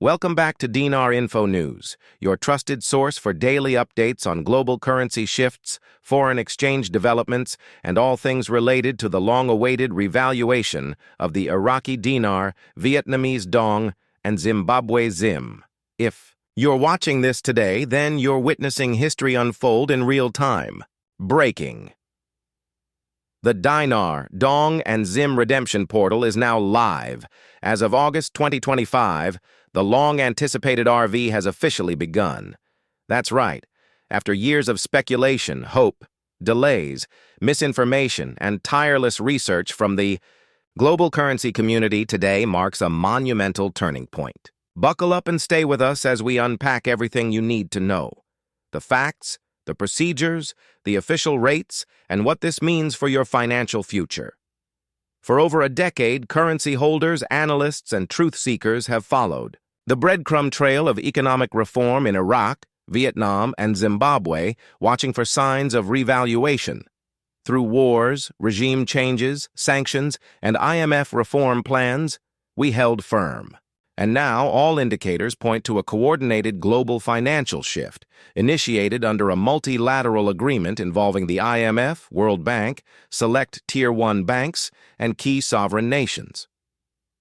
Welcome back to Dinar Info News, your trusted source for daily updates on global currency shifts, foreign exchange developments, and all things related to the long-awaited revaluation of the Iraqi Dinar, Vietnamese Dong, and Zimbabwe ZIM. If you're watching this today, then you're witnessing history unfold in real time. Breaking. The Dinar, Dong, and ZIM Redemption Portal is now live. As of August 2025, the long-anticipated RV has officially begun. That's right. After years of speculation, hope, delays, misinformation, and tireless research from the global currency community, today marks a monumental turning point. Buckle up and stay with us as we unpack everything you need to know. The facts, the procedures, the official rates, and what this means for your financial future. For over a decade, currency holders, analysts, and truth seekers have followed the breadcrumb trail of economic reform in Iraq, Vietnam, and Zimbabwe, watching for signs of revaluation. Through wars, regime changes, sanctions, and IMF reform plans, we held firm. And now all indicators point to a coordinated global financial shift, initiated under a multilateral agreement involving the IMF, World Bank, select Tier 1 banks, and key sovereign nations.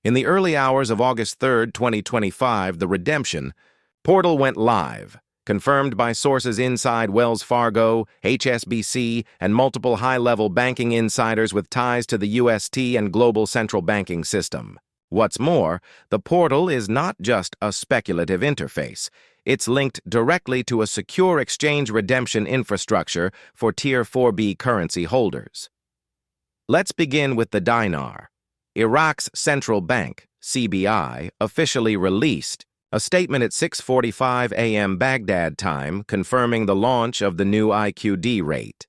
In the early hours of August 3, 2025, the Redemption Portal went live, confirmed by sources inside Wells Fargo, HSBC, and multiple high-level banking insiders with ties to the UST and global central banking system. What's more, the portal is not just a speculative interface. It's linked directly to a secure exchange redemption infrastructure for Tier 4B currency holders. Let's begin with the dinar. Iraq's central bank, CBI, officially released a statement at 6:45 a.m. Baghdad time confirming the launch of the new IQD rate.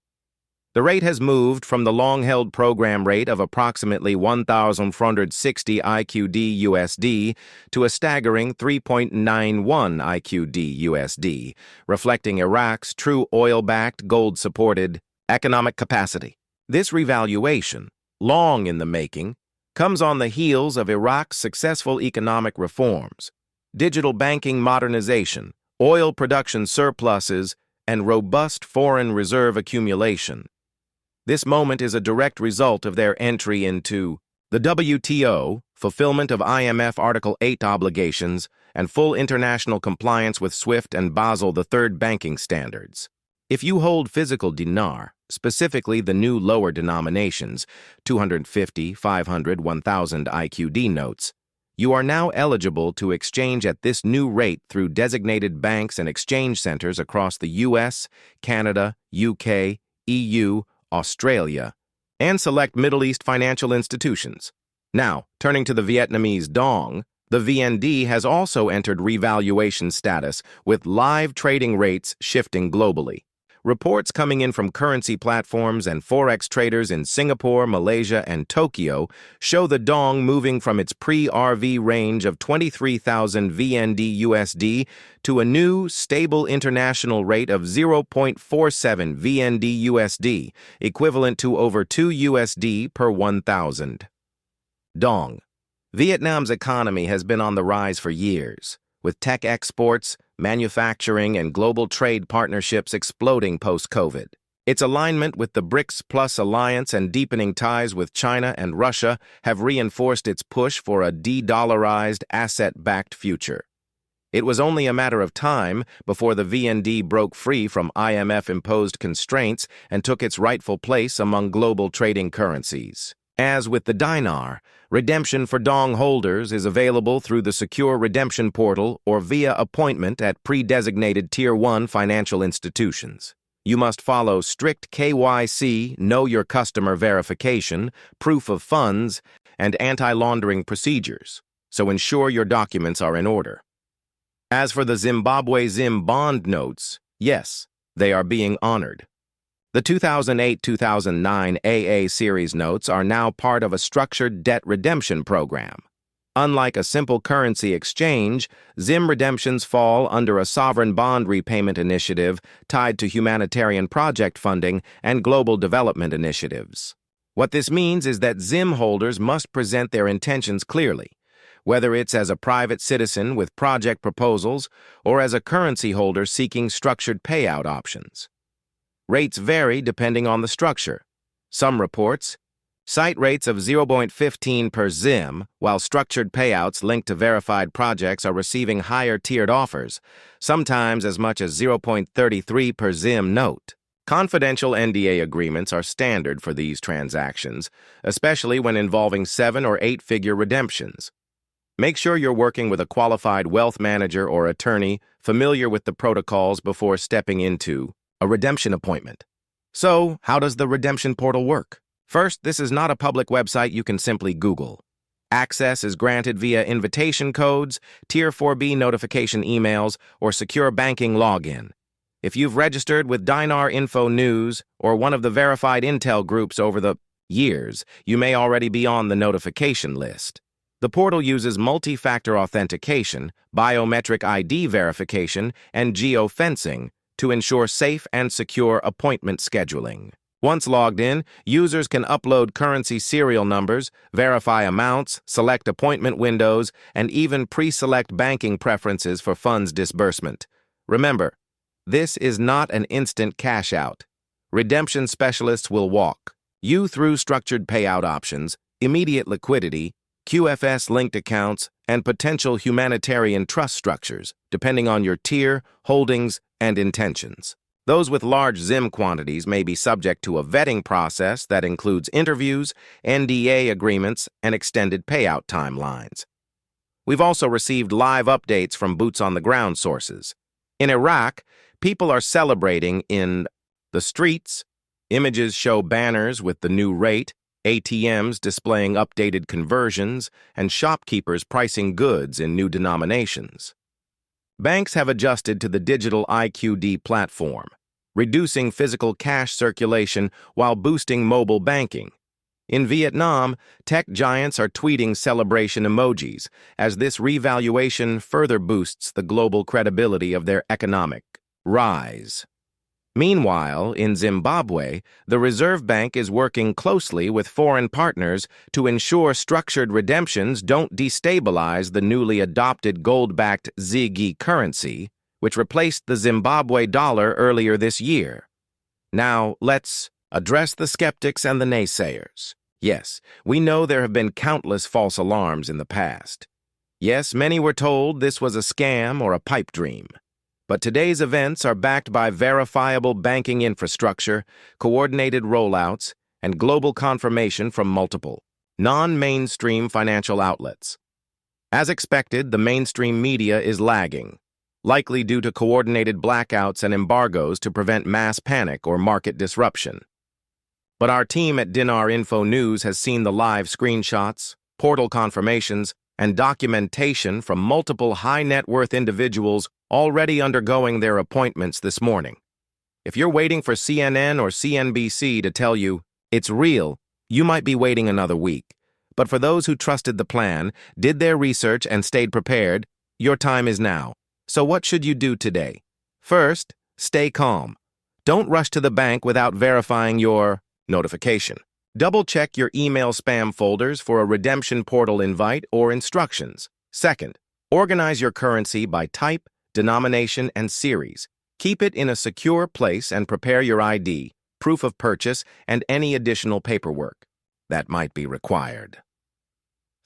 The rate has moved from the long-held program rate of approximately 1,460 IQD USD to a staggering 3.91 IQD USD, reflecting Iraq's true oil-backed, gold-supported economic capacity. This revaluation, long in the making, comes on the heels of Iraq's successful economic reforms, digital banking modernization, oil production surpluses, and robust foreign reserve accumulation. This moment is a direct result of their entry into the WTO, fulfillment of IMF Article 8 obligations, and full international compliance with SWIFT and Basel III banking standards. If you hold physical dinar, specifically the new lower denominations, 250, 500, 1,000 IQD notes, you are now eligible to exchange at this new rate through designated banks and exchange centers across the US, Canada, UK, EU, Australia, and select Middle East financial institutions. Now, turning to the Vietnamese Dong, the VND has also entered revaluation status, with live trading rates shifting globally. Reports coming in from currency platforms and forex traders in Singapore, Malaysia, and Tokyo show the Dong moving from its pre-RV range of 23,000 VND USD to a new, stable international rate of 0.47 VND USD, equivalent to over 2 USD per 1,000. Dong. Vietnam's economy has been on the rise for years, with tech exports, manufacturing, and global trade partnerships exploding post-COVID. Its alignment with the BRICS Plus alliance and deepening ties with China and Russia have reinforced its push for a de-dollarized, asset-backed future. It was only a matter of time before the VND broke free from IMF-imposed constraints and took its rightful place among global trading currencies. As with the dinar, redemption for Dong holders is available through the secure redemption portal or via appointment at pre-designated Tier 1 financial institutions. You must follow strict KYC, Know Your Customer verification, proof of funds, and anti-laundering procedures, so ensure your documents are in order. As for the Zimbabwe ZIM bond notes, yes, they are being honored. The 2008-2009 AA series notes are now part of a structured debt redemption program. Unlike a simple currency exchange, ZIM redemptions fall under a sovereign bond repayment initiative tied to humanitarian project funding and global development initiatives. What this means is that ZIM holders must present their intentions clearly, whether it's as a private citizen with project proposals or as a currency holder seeking structured payout options. Rates vary depending on the structure. Some reports cite rates of 0.15 per ZIM, while structured payouts linked to verified projects are receiving higher tiered offers, sometimes as much as 0.33 per ZIM note. Confidential NDA agreements are standard for these transactions, especially when involving 7- or 8-figure redemptions. Make sure you're working with a qualified wealth manager or attorney familiar with the protocols before stepping into a redemption appointment. So, how does the redemption portal work? First, this is not a public website you can simply Google. Access is granted via invitation codes, Tier 4B notification emails, or secure banking login. If you've registered with Dinar Info News or one of the verified intel groups over the years, you may already be on the notification list. The portal uses multi-factor authentication, biometric ID verification, and geofencing to ensure safe and secure appointment scheduling. Once logged in, users can upload currency serial numbers, verify amounts, select appointment windows, and even pre-select banking preferences for funds disbursement. Remember, this is not an instant cash out. Redemption specialists will walk you through structured payout options, immediate liquidity, QFS-linked accounts, and potential humanitarian trust structures, depending on your tier, holdings, and intentions. Those with large ZIM quantities may be subject to a vetting process that includes interviews, NDA agreements, and extended payout timelines. We've also received live updates from boots-on-the-ground sources. In Iraq, people are celebrating in the streets. Images show banners with the new rate, ATMs displaying updated conversions, and shopkeepers pricing goods in new denominations. Banks have adjusted to the digital IQD platform, reducing physical cash circulation while boosting mobile banking. In Vietnam, tech giants are tweeting celebration emojis as this revaluation further boosts the global credibility of their economic rise. Meanwhile, in Zimbabwe, the Reserve Bank is working closely with foreign partners to ensure structured redemptions don't destabilize the newly adopted gold-backed ZIM currency, which replaced the Zimbabwe dollar earlier this year. Now, let's address the skeptics and the naysayers. Yes, we know there have been countless false alarms in the past. Yes, many were told this was a scam or a pipe dream. But today's events are backed by verifiable banking infrastructure, coordinated rollouts, and global confirmation from multiple non-mainstream financial outlets. As expected, the mainstream media is lagging, likely due to coordinated blackouts and embargoes to prevent mass panic or market disruption. But our team at Dinar Info News has seen the live screenshots, portal confirmations, and documentation from multiple high-net-worth individuals already undergoing their appointments this morning. If you're waiting for CNN or CNBC to tell you it's real, you might be waiting another week. But for those who trusted the plan, did their research, and stayed prepared, your time is now. So what should you do today? First, stay calm. Don't rush to the bank without verifying your notification. Double-check your email spam folders for a redemption portal invite or instructions. Second, organize your currency by type, denomination, and series. Keep it in a secure place and prepare your ID, proof of purchase, and any additional paperwork that might be required.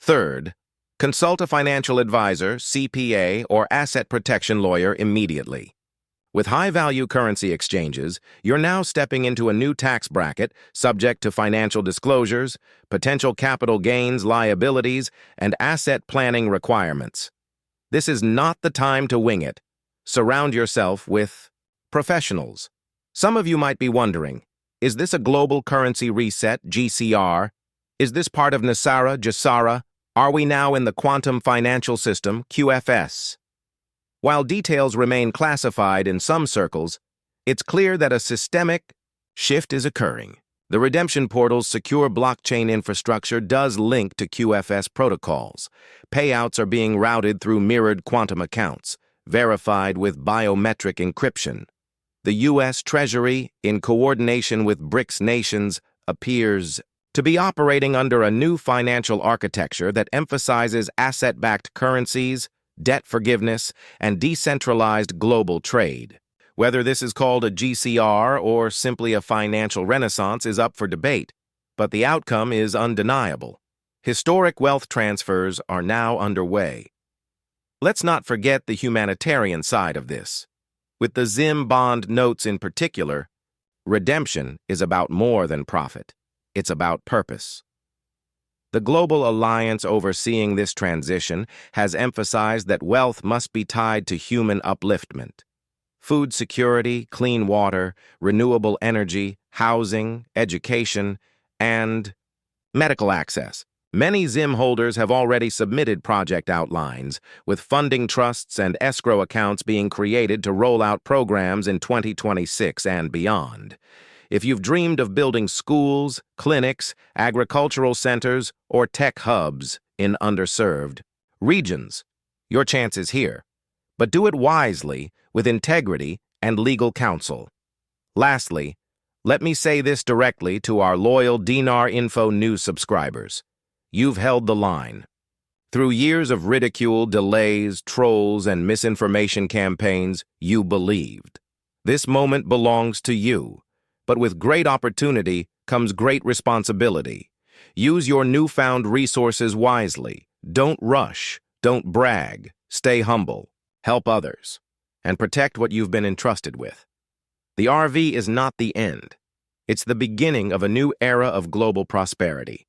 Third, consult a financial advisor, CPA, or asset protection lawyer immediately. With high-value currency exchanges, you're now stepping into a new tax bracket subject to financial disclosures, potential capital gains liabilities, and asset planning requirements. This is not the time to wing it. Surround yourself with professionals. Some of you might be wondering, is this a global currency reset, GCR? Is this part of Nasara, Jasara? Are we now in the quantum financial system, QFS? While details remain classified in some circles, it's clear that a systemic shift is occurring. The redemption portal's secure blockchain infrastructure does link to QFS protocols. Payouts are being routed through mirrored quantum accounts, verified with biometric encryption. The U.S. Treasury, in coordination with BRICS nations, appears to be operating under a new financial architecture that emphasizes asset-backed currencies, debt forgiveness, and decentralized global trade. Whether this is called a GCR or simply a financial renaissance is up for debate, but the outcome is undeniable. Historic wealth transfers are now underway. Let's not forget the humanitarian side of this. With the ZIM bond notes in particular, redemption is about more than profit. It's about purpose. The global alliance overseeing this transition has emphasized that wealth must be tied to human upliftment. Food security, clean water, renewable energy, housing, education, and medical access. Many ZIM holders have already submitted project outlines, with funding trusts and escrow accounts being created to roll out programs in 2026 and beyond. If you've dreamed of building schools, clinics, agricultural centers, or tech hubs in underserved regions, your chance is here. But do it wisely, with integrity and legal counsel. Lastly, let me say this directly to our loyal Dinar Info news subscribers. You've held the line. Through years of ridicule, delays, trolls, and misinformation campaigns, you believed. This moment belongs to you. But with great opportunity comes great responsibility. Use your newfound resources wisely. Don't rush. Don't brag. Stay humble. Help others. And protect what you've been entrusted with. The RV is not the end. It's the beginning of a new era of global prosperity.